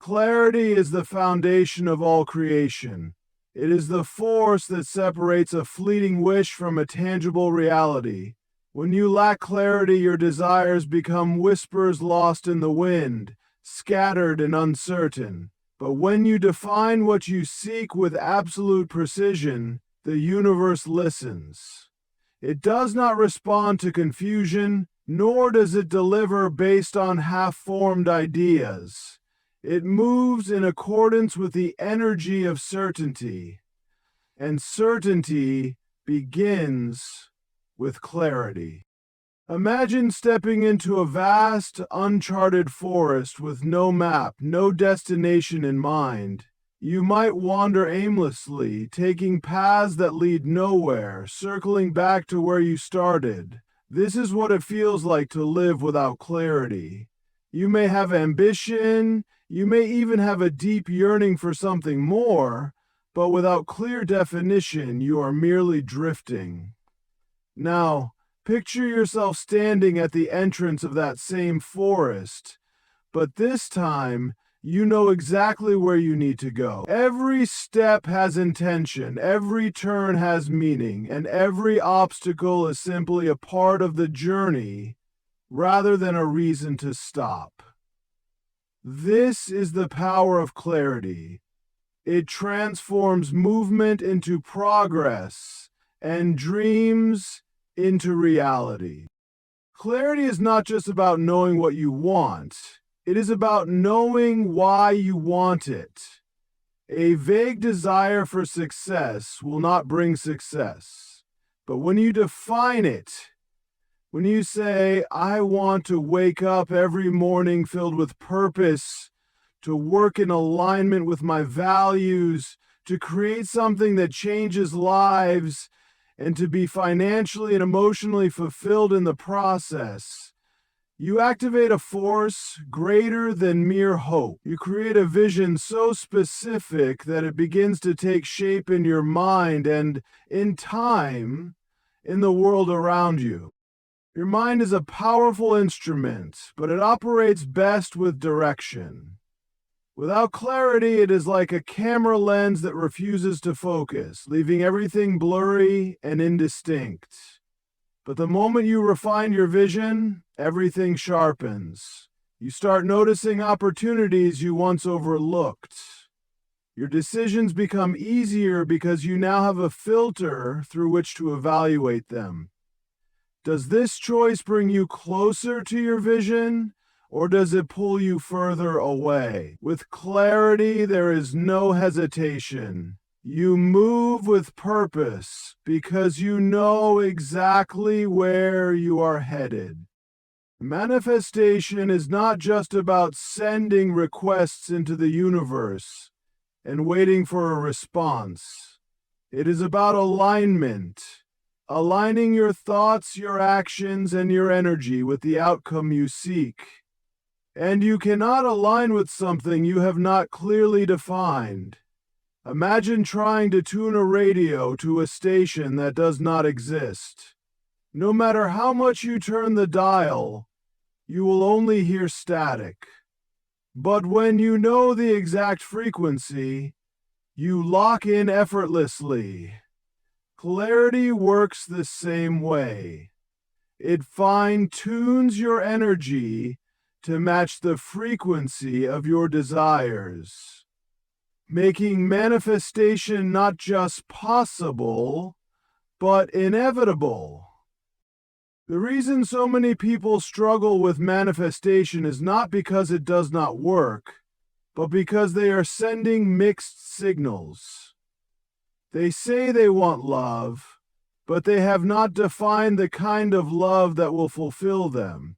Clarity is the foundation of all creation. It is the force that separates a fleeting wish from a tangible reality. When you lack clarity, your desires become whispers lost in the wind, scattered and uncertain. But when you define what you seek with absolute precision, the universe listens. It does not respond to confusion, nor does it deliver based on half-formed ideas. It moves in accordance with the energy of certainty, and certainty begins with clarity. Imagine stepping into a vast, uncharted forest with no map, no destination in mind. You might wander aimlessly, taking paths that lead nowhere, circling back to where you started. This is what it feels like to live without clarity. You may have ambition, you may even have a deep yearning for something more, but without clear definition, you are merely drifting. Now, picture yourself standing at the entrance of that same forest, but this time, you know exactly where you need to go. Every step has intention, every turn has meaning, and every obstacle is simply a part of the journey rather than a reason to stop. This is the power of clarity. It transforms movement into progress and dreams into reality. Clarity is not just about knowing what you want. It is about knowing why you want it. A vague desire for success will not bring success. But when you define it, when you say, I want to wake up every morning filled with purpose, to work in alignment with my values, to create something that changes lives, and to be financially and emotionally fulfilled in the process, you activate a force greater than mere hope. You create a vision so specific that it begins to take shape in your mind and, in time, in the world around you. Your mind is a powerful instrument, but it operates best with direction. Without clarity, it is like a camera lens that refuses to focus, leaving everything blurry and indistinct. But the moment you refine your vision, everything sharpens. You start noticing opportunities you once overlooked. Your decisions become easier because you now have a filter through which to evaluate them. Does this choice bring you closer to your vision, or does it pull you further away? With clarity, there is no hesitation. You move with purpose because you know exactly where you are headed. Manifestation is not just about sending requests into the universe and waiting for a response. It is about alignment. Aligning your thoughts, your actions, and your energy with the outcome you seek. And you cannot align with something you have not clearly defined. Imagine trying to tune a radio to a station that does not exist. No matter how much you turn the dial, you will only hear static. But when you know the exact frequency, you lock in effortlessly. Clarity works the same way. It fine-tunes your energy to match the frequency of your desires, making manifestation not just possible, but inevitable. The reason so many people struggle with manifestation is not because it does not work, but because they are sending mixed signals. They say they want love, but they have not defined the kind of love that will fulfill them.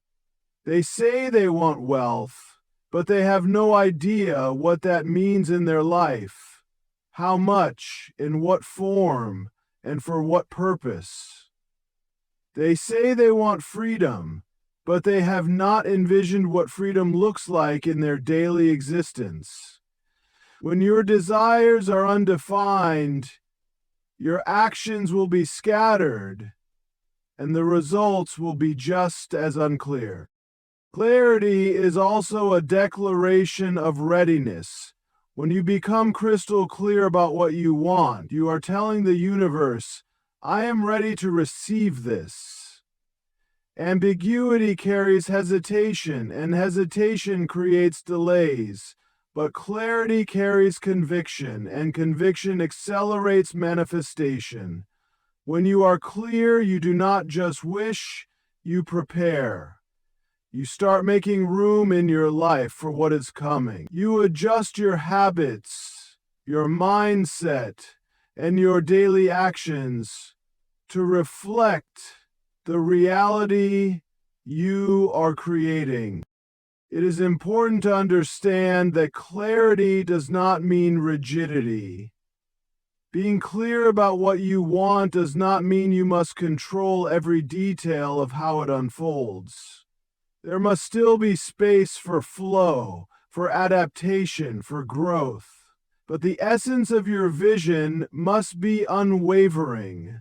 They say they want wealth, but they have no idea what that means in their life, how much, in what form, and for what purpose. They say they want freedom, but they have not envisioned what freedom looks like in their daily existence. When your desires are undefined, your actions will be scattered, and the results will be just as unclear. Clarity is also a declaration of readiness. When you become crystal clear about what you want, you are telling the universe, I am ready to receive this. Ambiguity carries hesitation, and hesitation creates delays. But clarity carries conviction, and conviction accelerates manifestation. When you are clear, you do not just wish, you prepare. You start making room in your life for what is coming. You adjust your habits, your mindset, and your daily actions to reflect the reality you are creating. It is important to understand that clarity does not mean rigidity. Being clear about what you want does not mean you must control every detail of how it unfolds. There must still be space for flow, for adaptation, for growth. But the essence of your vision must be unwavering.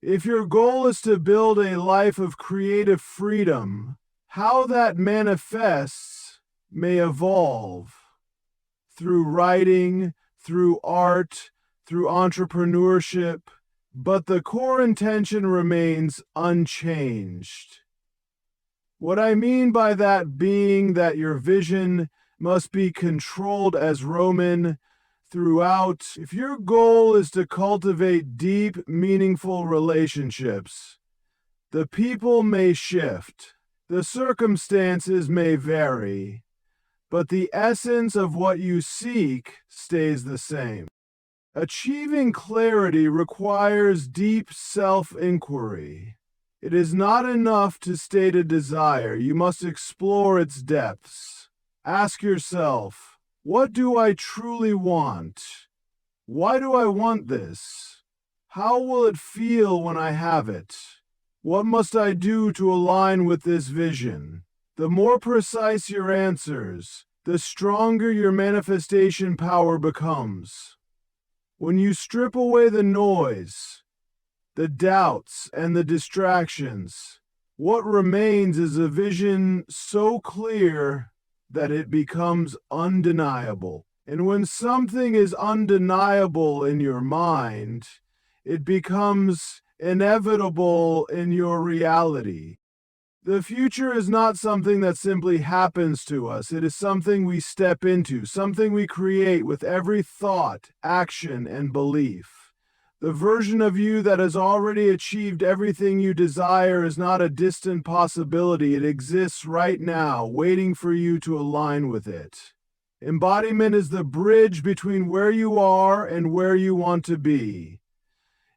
If your goal is to build a life of creative freedom, how that manifests may evolve through writing, through art, through entrepreneurship, but the core intention remains unchanged. What I mean by that being that your vision must be controlled as Roman throughout. If your goal is to cultivate deep, meaningful relationships, the people may shift, the circumstances may vary, but the essence of what you seek stays the same. Achieving clarity requires deep self-inquiry. It is not enough to state a desire, you must explore its depths. Ask yourself, what do I truly want? Why do I want this? How will it feel when I have it? What must I do to align with this vision? The more precise your answers, the stronger your manifestation power becomes. When you strip away the noise, the doubts, and the distractions, what remains is a vision so clear that it becomes undeniable. And when something is undeniable in your mind, it becomes inevitable in your reality. The future is not something that simply happens to us. It is something we step into, something we create with every thought, action, and belief. The version of you that has already achieved everything you desire is not a distant possibility. It exists right now, waiting for you to align with it. Embodiment is the bridge between where you are and where you want to be.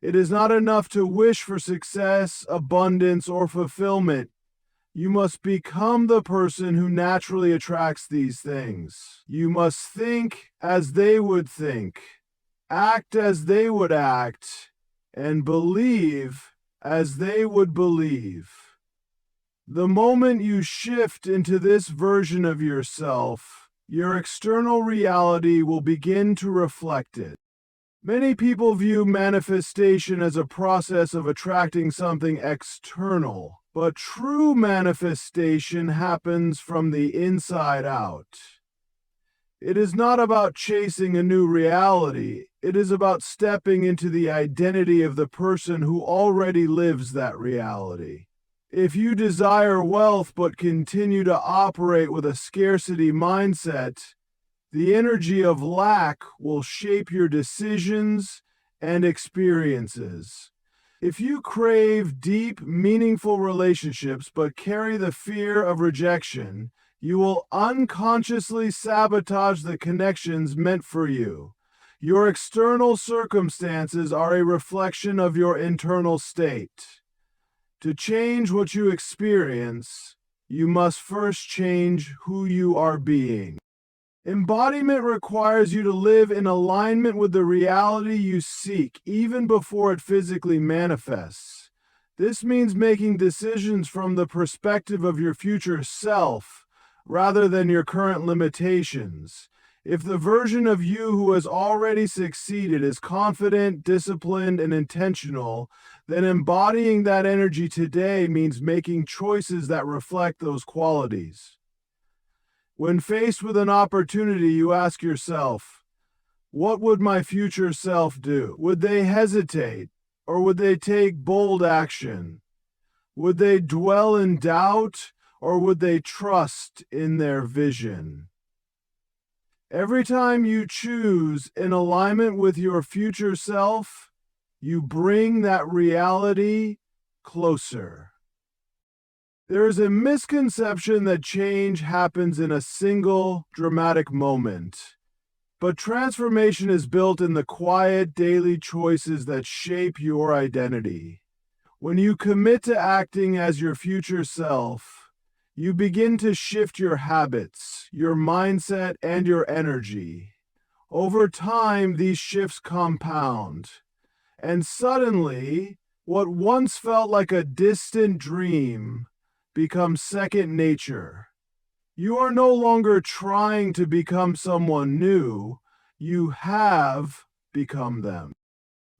It is not enough to wish for success, abundance, or fulfillment. You must become the person who naturally attracts these things. You must think as they would think, act as they would act, and believe as they would believe. The moment you shift into this version of yourself, your external reality will begin to reflect it. Many people view manifestation as a process of attracting something external, but true manifestation happens from the inside out. It is not about chasing a new reality. It is about stepping into the identity of the person who already lives that reality. If you desire wealth but continue to operate with a scarcity mindset, the energy of lack will shape your decisions and experiences. If you crave deep, meaningful relationships but carry the fear of rejection, you will unconsciously sabotage the connections meant for you. Your external circumstances are a reflection of your internal state. To change what you experience, you must first change who you are being. Embodiment requires you to live in alignment with the reality you seek, even before it physically manifests. This means making decisions from the perspective of your future self, rather than your current limitations. If the version of you who has already succeeded is confident, disciplined, and intentional, then embodying that energy today means making choices that reflect those qualities. When faced with an opportunity, you ask yourself, what would my future self do? Would they hesitate, or would they take bold action? Would they dwell in doubt, or would they trust in their vision? Every time you choose in alignment with your future self, you bring that reality closer. There is a misconception that change happens in a single dramatic moment, but transformation is built in the quiet daily choices that shape your identity. When you commit to acting as your future self, you begin to shift your habits, your mindset, and your energy. Over time, these shifts compound, and suddenly, what once felt like a distant dream becomes second nature. You are no longer trying to become someone new, you have become them.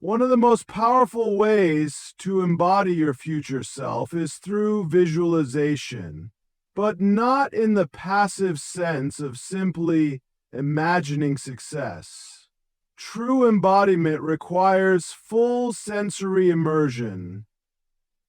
One of the most powerful ways to embody your future self is through visualization, but not in the passive sense of simply imagining success. True embodiment requires full sensory immersion.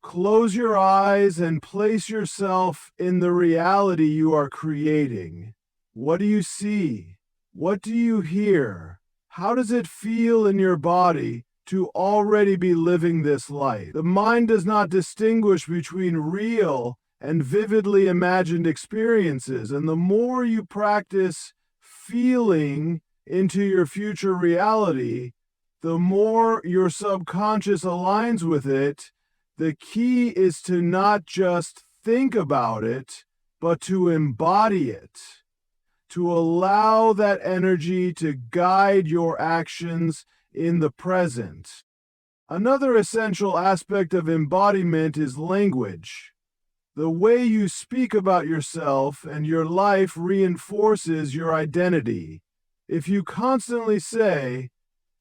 Close your eyes and place yourself in the reality you are creating. What do you see? What do you hear? How does it feel in your body to already be living this life? The mind does not distinguish between real and vividly imagined experiences, and the more you practice feeling into your future reality, the more your subconscious aligns with it. The key is to not just think about it, but to embody it, to allow that energy to guide your actions in the present. Another essential aspect of embodiment is language. The way you speak about yourself and your life reinforces your identity. If you constantly say,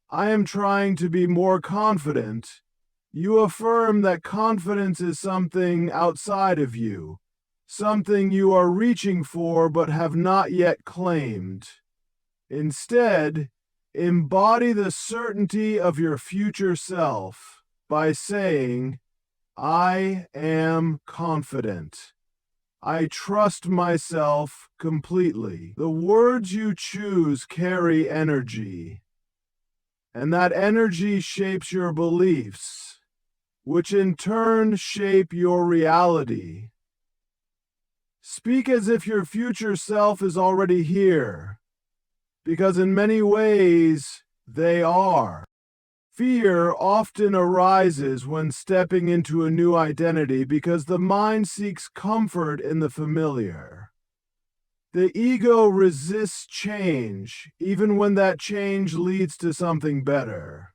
I am trying to be more confident, you affirm that confidence is something outside of you, something you are reaching for but have not yet claimed. Instead, embody the certainty of your future self by saying, I am confident. I trust myself completely. The words you choose carry energy, and that energy shapes your beliefs, which in turn shape your reality. Speak as if your future self is already here, because in many ways, they are. Fear often arises when stepping into a new identity because the mind seeks comfort in the familiar. The ego resists change, even when that change leads to something better.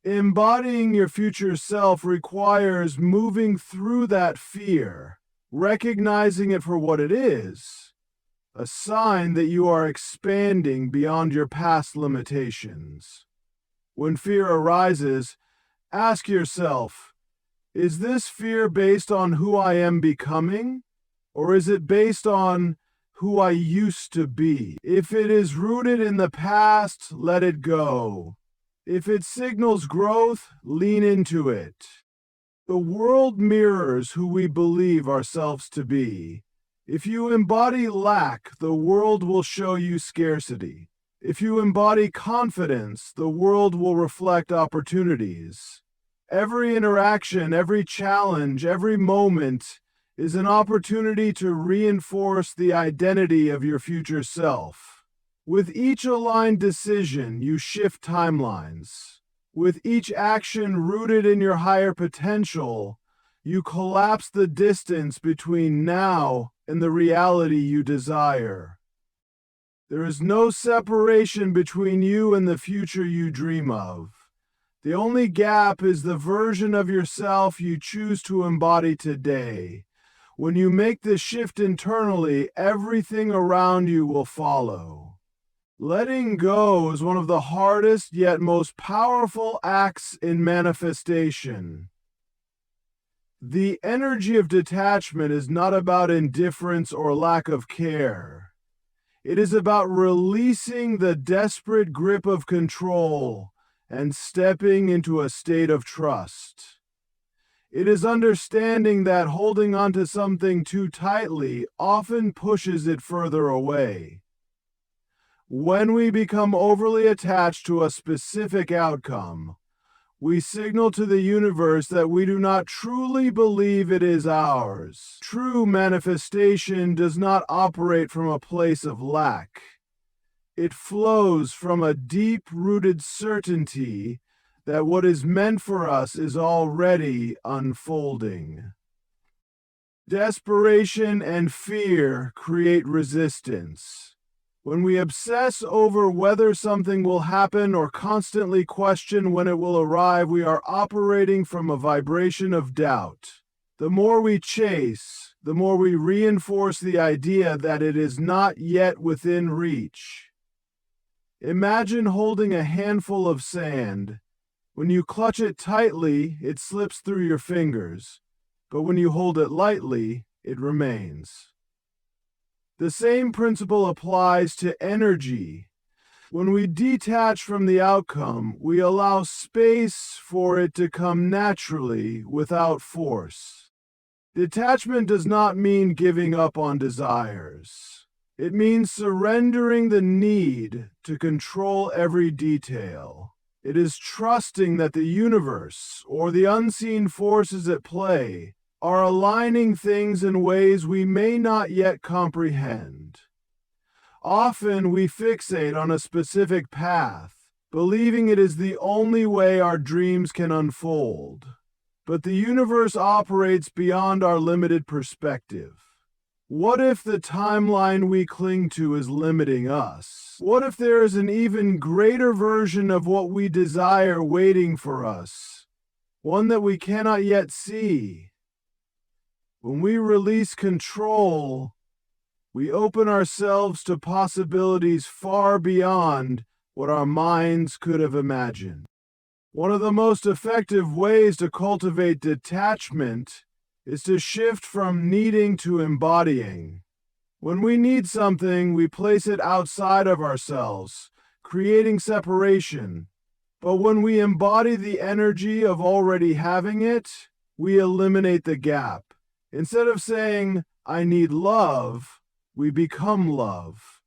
Embodying your future self requires moving through that fear, recognizing it for what it is, a sign that you are expanding beyond your past limitations. When fear arises, ask yourself, is this fear based on who I am becoming, or is it based on who I used to be? If it is rooted in the past, let it go. If it signals growth, lean into it. The world mirrors who we believe ourselves to be. If you embody lack, the world will show you scarcity. If you embody confidence, the world will reflect opportunities. Every interaction, every challenge, every moment is an opportunity to reinforce the identity of your future self. With each aligned decision, you shift timelines. With each action rooted in your higher potential, you collapse the distance between now and the reality you desire. There is no separation between you and the future you dream of. The only gap is the version of yourself you choose to embody today. When you make this shift internally, everything around you will follow. Letting go is one of the hardest yet most powerful acts in manifestation. The energy of detachment is not about indifference or lack of care. It is about releasing the desperate grip of control and stepping into a state of trust. It is understanding that holding onto something too tightly often pushes it further away. When we become overly attached to a specific outcome, we signal to the universe that we do not truly believe it is ours. True manifestation does not operate from a place of lack. It flows from a deep-rooted certainty that what is meant for us is already unfolding. Desperation and fear create resistance. When we obsess over whether something will happen or constantly question when it will arrive, we are operating from a vibration of doubt. The more we chase, the more we reinforce the idea that it is not yet within reach. Imagine holding a handful of sand. When you clutch it tightly, it slips through your fingers, but when you hold it lightly, it remains. The same principle applies to energy. When we detach from the outcome, we allow space for it to come naturally without force. Detachment does not mean giving up on desires. It means surrendering the need to control every detail. It is trusting that the universe, or the unseen forces at play, are aligning things in ways we may not yet comprehend. Often we fixate on a specific path, believing it is the only way our dreams can unfold. But the universe operates beyond our limited perspective. What if the timeline we cling to is limiting us? What if there is an even greater version of what we desire waiting for us? One that we cannot yet see. When we release control, we open ourselves to possibilities far beyond what our minds could have imagined. One of the most effective ways to cultivate detachment is to shift from needing to embodying. When we need something, we place it outside of ourselves, creating separation. But when we embody the energy of already having it, we eliminate the gap. Instead of saying, I need love, we become love.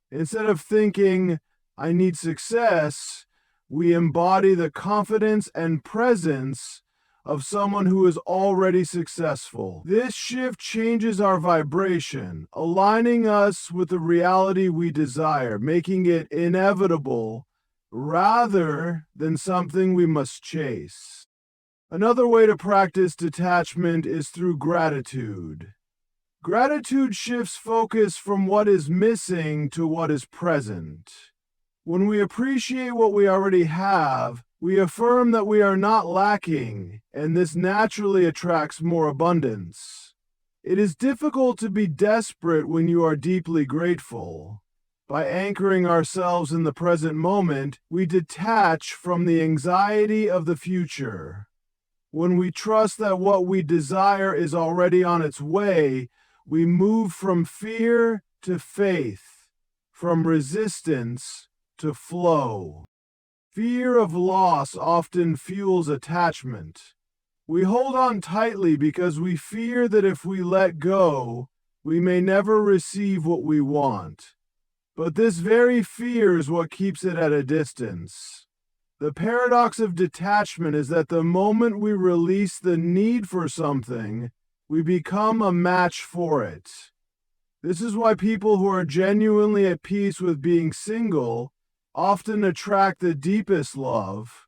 Instead of thinking, I need success, we embody the confidence and presence of someone who is already successful. This shift changes our vibration, aligning us with the reality we desire, making it inevitable rather than something we must chase. Another way to practice detachment is through gratitude. Gratitude shifts focus from what is missing to what is present. When we appreciate what we already have, we affirm that we are not lacking, and this naturally attracts more abundance. It is difficult to be desperate when you are deeply grateful. By anchoring ourselves in the present moment, we detach from the anxiety of the future. When we trust that what we desire is already on its way, we move from fear to faith, from resistance to flow. Fear of loss often fuels attachment. We hold on tightly because we fear that if we let go, we may never receive what we want. But this very fear is what keeps it at a distance. The paradox of detachment is that the moment we release the need for something, we become a match for it. This is why people who are genuinely at peace with being single often attract the deepest love,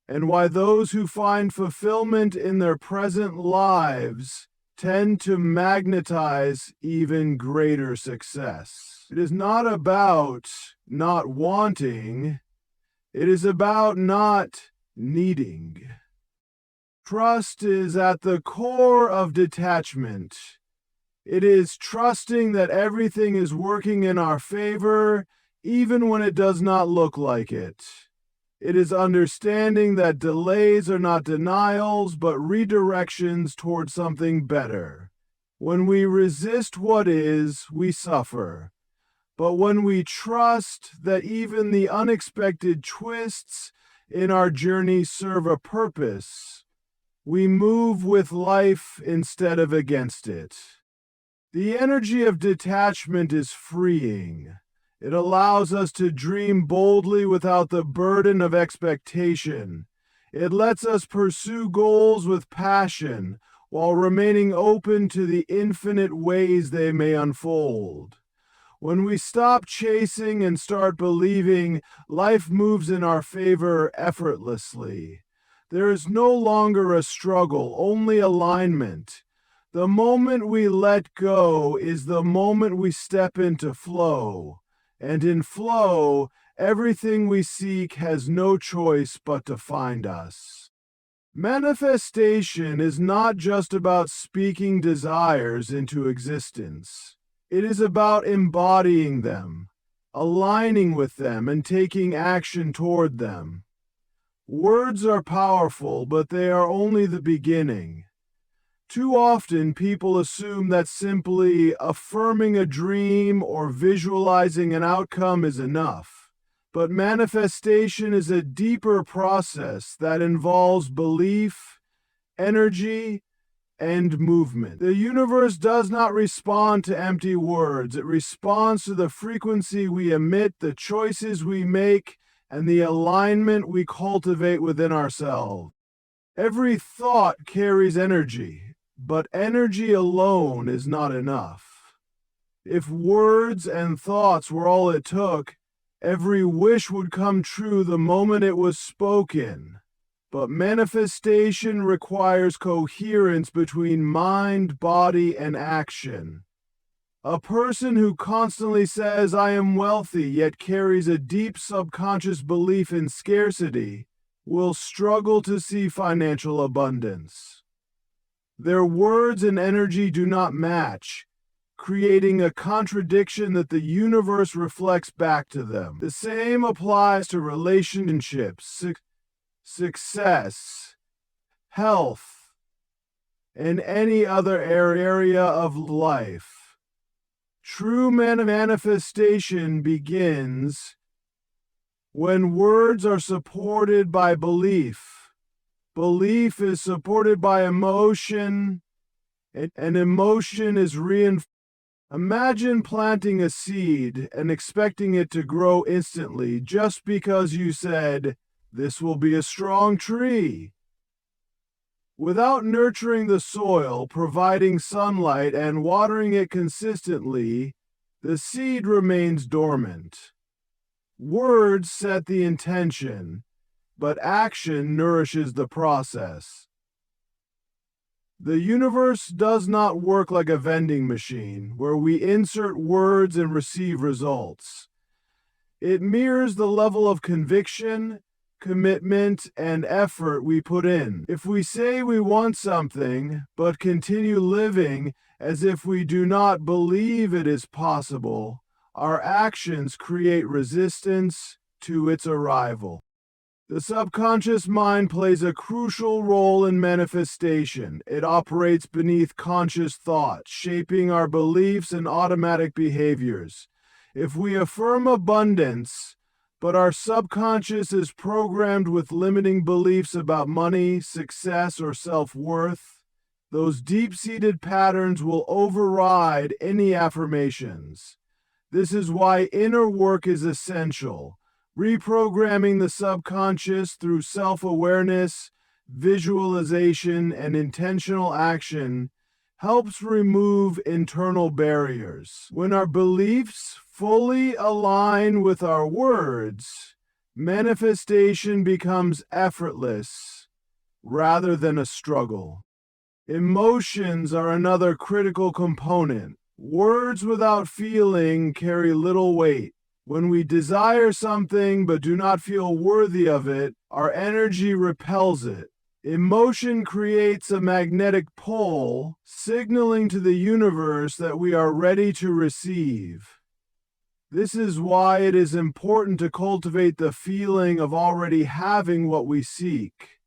and why those who find fulfillment in their present lives tend to magnetize even greater success. It is not about not wanting. It is about not needing. Trust is at the core of detachment. It is trusting that everything is working in our favor, even when it does not look like it. It is understanding that delays are not denials, but redirections toward something better. When we resist what is, we suffer. But when we trust that even the unexpected twists in our journey serve a purpose, we move with life instead of against it. The energy of detachment is freeing. It allows us to dream boldly without the burden of expectation. It lets us pursue goals with passion while remaining open to the infinite ways they may unfold. When we stop chasing and start believing, life moves in our favor effortlessly. There is no longer a struggle, only alignment. The moment we let go is the moment we step into flow. And in flow, everything we seek has no choice but to find us. Manifestation is not just about speaking desires into existence. It is about embodying them, aligning with them, and taking action toward them. Words are powerful, but they are only the beginning. Too often, people assume that simply affirming a dream or visualizing an outcome is enough. But manifestation is a deeper process that involves belief, energy, and movement. The universe does not respond to empty words. It responds to the frequency we emit, the choices we make, and the alignment we cultivate within ourselves. Every thought carries energy. But energy alone is not enough. If words and thoughts were all it took, every wish would come true the moment it was spoken. But manifestation requires coherence between mind, body, and action. A person who constantly says, "I am wealthy," yet carries a deep subconscious belief in scarcity, will struggle to see financial abundance. Their words and energy do not match, creating a contradiction that the universe reflects back to them. The same applies to relationships, success, health, and any other area of life. True manifestation begins when words are supported by belief. Belief is supported by emotion, and emotion is reinforced. Imagine planting a seed and expecting it to grow instantly just because you said, "This will be a strong tree." Without nurturing the soil, providing sunlight, and watering it consistently, the seed remains dormant. Words set the intention, but action nourishes the process. The universe does not work like a vending machine where we insert words and receive results. It mirrors the level of conviction, commitment, and effort we put in. If we say we want something, but continue living as if we do not believe it is possible, our actions create resistance to its arrival. The subconscious mind plays a crucial role in manifestation. It operates beneath conscious thought, shaping our beliefs and automatic behaviors. If we affirm abundance, but our subconscious is programmed with limiting beliefs about money, success, or self-worth, those deep-seated patterns will override any affirmations. This is why inner work is essential. Reprogramming the subconscious through self-awareness, visualization, and intentional action helps remove internal barriers. When our beliefs fully align with our words, manifestation becomes effortless rather than a struggle. Emotions are another critical component. Words without feeling carry little weight. When we desire something but do not feel worthy of it, our energy repels it. Emotion creates a magnetic pull, signaling to the universe that we are ready to receive. This is why it is important to cultivate the feeling of already having what we seek.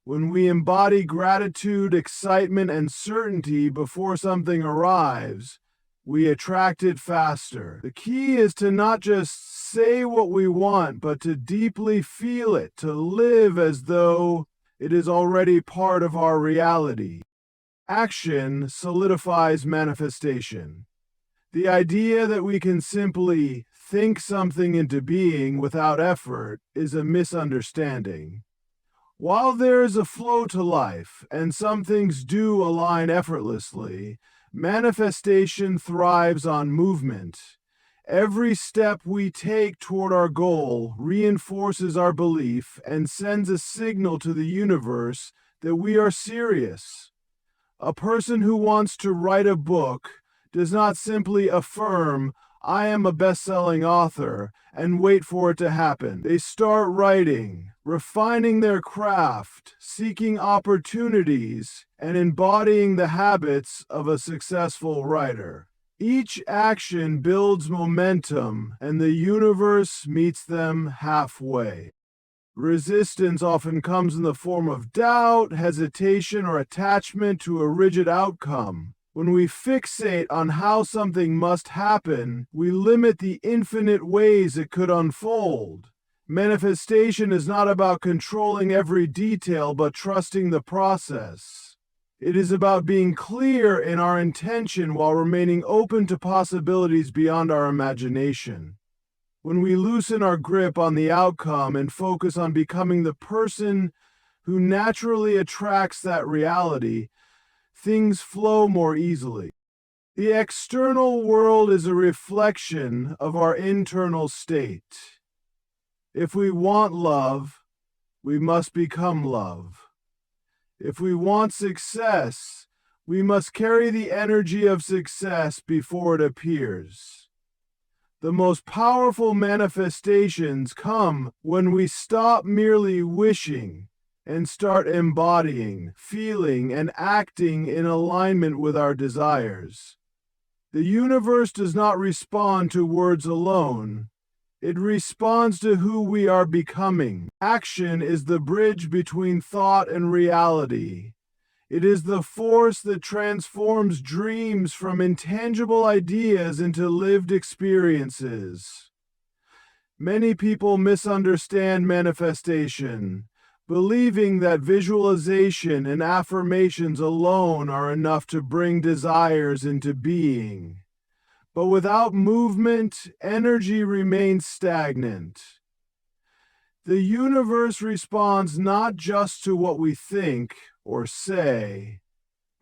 When we embody gratitude, excitement, and certainty before something arrives, we attract it faster. The key is to not just say what we want, but to deeply feel it, to live as though it is already part of our reality. Action solidifies manifestation. The idea that we can simply think something into being without effort is a misunderstanding. While there is a flow to life, and some things do align effortlessly, manifestation thrives on movement. Every step we take toward our goal reinforces our belief and sends a signal to the universe that we are serious. A person who wants to write a book does not simply affirm, "I am a best-selling author," and wait for it to happen. They start writing, refining their craft, seeking opportunities, and embodying the habits of a successful writer. Each action builds momentum, and the universe meets them halfway. Resistance often comes in the form of doubt, hesitation, or attachment to a rigid outcome. When we fixate on how something must happen, we limit the infinite ways it could unfold. Manifestation is not about controlling every detail, but trusting the process. It is about being clear in our intention while remaining open to possibilities beyond our imagination. When we loosen our grip on the outcome and focus on becoming the person who naturally attracts that reality, things flow more easily. The external world is a reflection of our internal state. If we want love, we must become love. If we want success, we must carry the energy of success before it appears. The most powerful manifestations come when we stop merely wishing and start embodying, feeling, and acting in alignment with our desires. The universe does not respond to words alone. It responds to who we are becoming. Action is the bridge between thought and reality. It is the force that transforms dreams from intangible ideas into lived experiences. Many people misunderstand manifestation, believing that visualization and affirmations alone are enough to bring desires into being. But without movement, energy remains stagnant. The universe responds not just to what we think or say,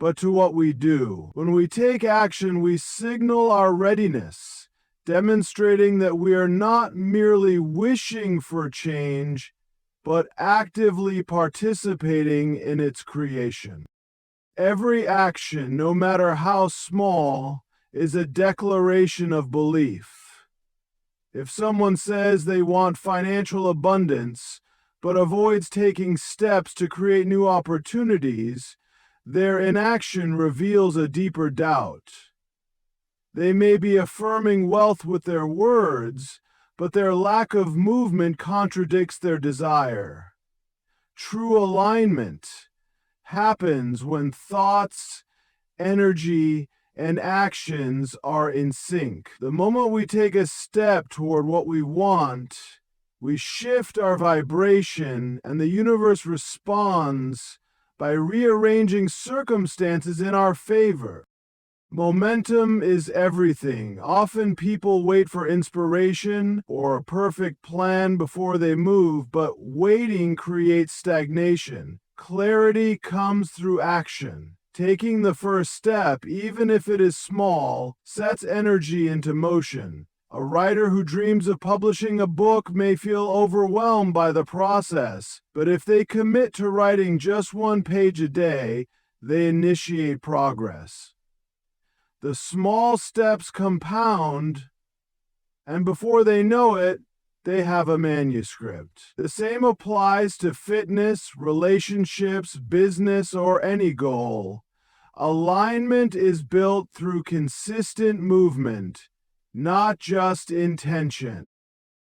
but to what we do. When we take action, we signal our readiness, demonstrating that we are not merely wishing for change, but actively participating in its creation. Every action, no matter how small, is a declaration of belief. If someone says they want financial abundance, but avoids taking steps to create new opportunities, their inaction reveals a deeper doubt. They may be affirming wealth with their words, but their lack of movement contradicts their desire. True alignment happens when thoughts, energy, and actions are in sync. The moment we take a step toward what we want, we shift our vibration, and the universe responds by rearranging circumstances in our favor. Momentum is everything. Often people wait for inspiration or a perfect plan before they move, but waiting creates stagnation. Clarity comes through action. Taking the first step, even if it is small, sets energy into motion. A writer who dreams of publishing a book may feel overwhelmed by the process, but if they commit to writing just 1 page a day, they initiate progress. The small steps compound, and before they know it, they have a manuscript. The same applies to fitness, relationships, business, or any goal. Alignment is built through consistent movement, not just intention.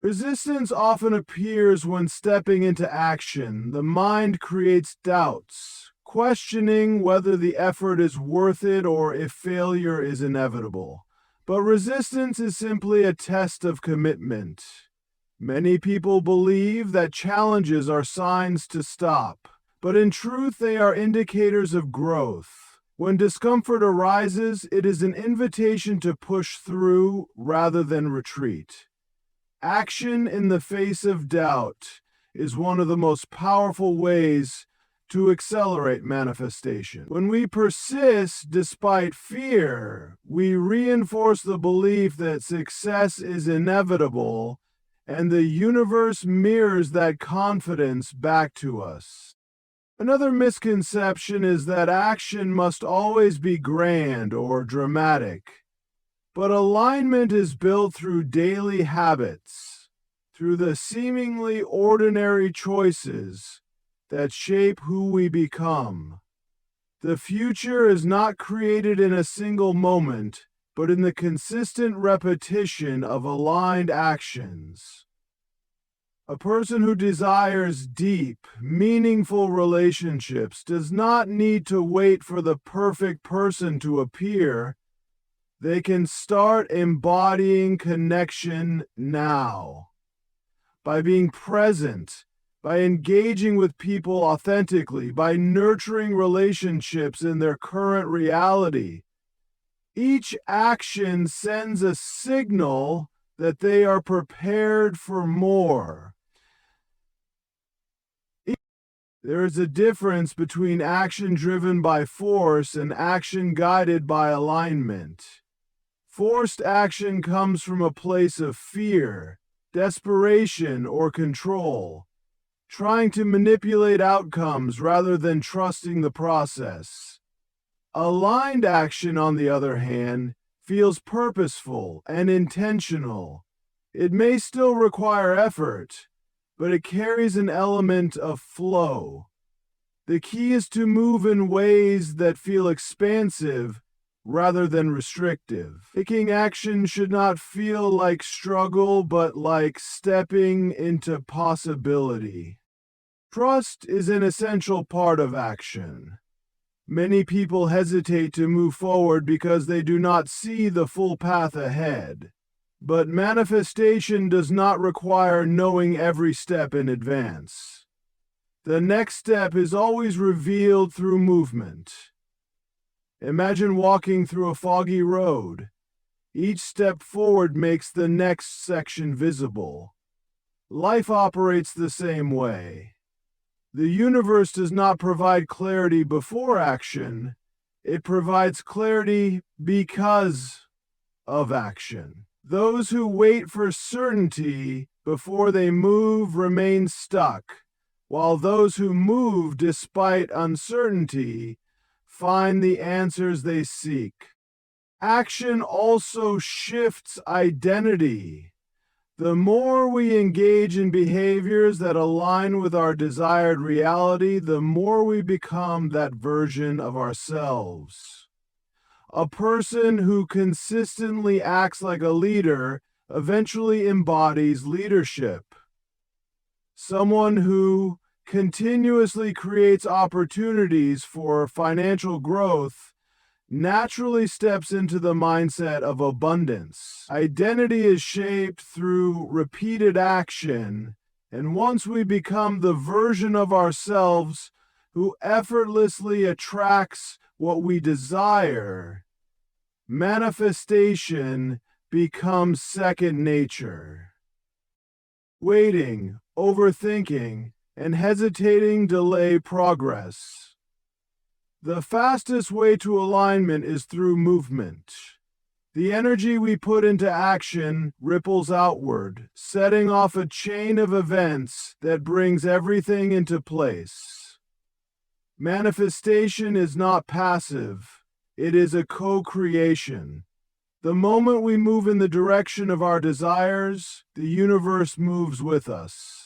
Resistance often appears when stepping into action. The mind creates doubts, questioning whether the effort is worth it or if failure is inevitable. But resistance is simply a test of commitment. Many people believe that challenges are signs to stop, but in truth, they are indicators of growth. When discomfort arises, it is an invitation to push through rather than retreat. Action in the face of doubt is one of the most powerful ways to accelerate manifestation. When we persist despite fear, we reinforce the belief that success is inevitable, and the universe mirrors that confidence back to us. Another misconception is that action must always be grand or dramatic. But alignment is built through daily habits, through the seemingly ordinary choices that shape who we become. The future is not created in a single moment, but in the consistent repetition of aligned actions. A person who desires deep, meaningful relationships does not need to wait for the perfect person to appear. They can start embodying connection now. By being present, by engaging with people authentically, by nurturing relationships in their current reality. Each action sends a signal that they are prepared for more. There is a difference between action driven by force and action guided by alignment. Forced action comes from a place of fear, desperation, or control, trying to manipulate outcomes rather than trusting the process. Aligned action, on the other hand, feels purposeful and intentional. It may still require effort, but it carries an element of flow. The key is to move in ways that feel expansive rather than restrictive. Taking action should not feel like struggle, but like stepping into possibility. Trust is an essential part of action. Many people hesitate to move forward because they do not see the full path ahead. But manifestation does not require knowing every step in advance. The next step is always revealed through movement. Imagine walking through a foggy road. Each step forward makes the next section visible. Life operates the same way. The universe does not provide clarity before action. It provides clarity because of action. Those who wait for certainty before they move remain stuck, while those who move despite uncertainty find the answers they seek. Action also shifts identity. The more we engage in behaviors that align with our desired reality, the more we become that version of ourselves. A person who consistently acts like a leader eventually embodies leadership. Someone who continuously creates opportunities for financial growth naturally steps into the mindset of abundance. Identity is shaped through repeated action, and once we become the version of ourselves who effortlessly attracts what we desire, manifestation becomes second nature. Waiting, overthinking, and hesitating delay progress. The fastest way to alignment is through movement. The energy we put into action ripples outward, setting off a chain of events that brings everything into place. Manifestation is not passive, it is a co-creation. The moment we move in the direction of our desires, the universe moves with us.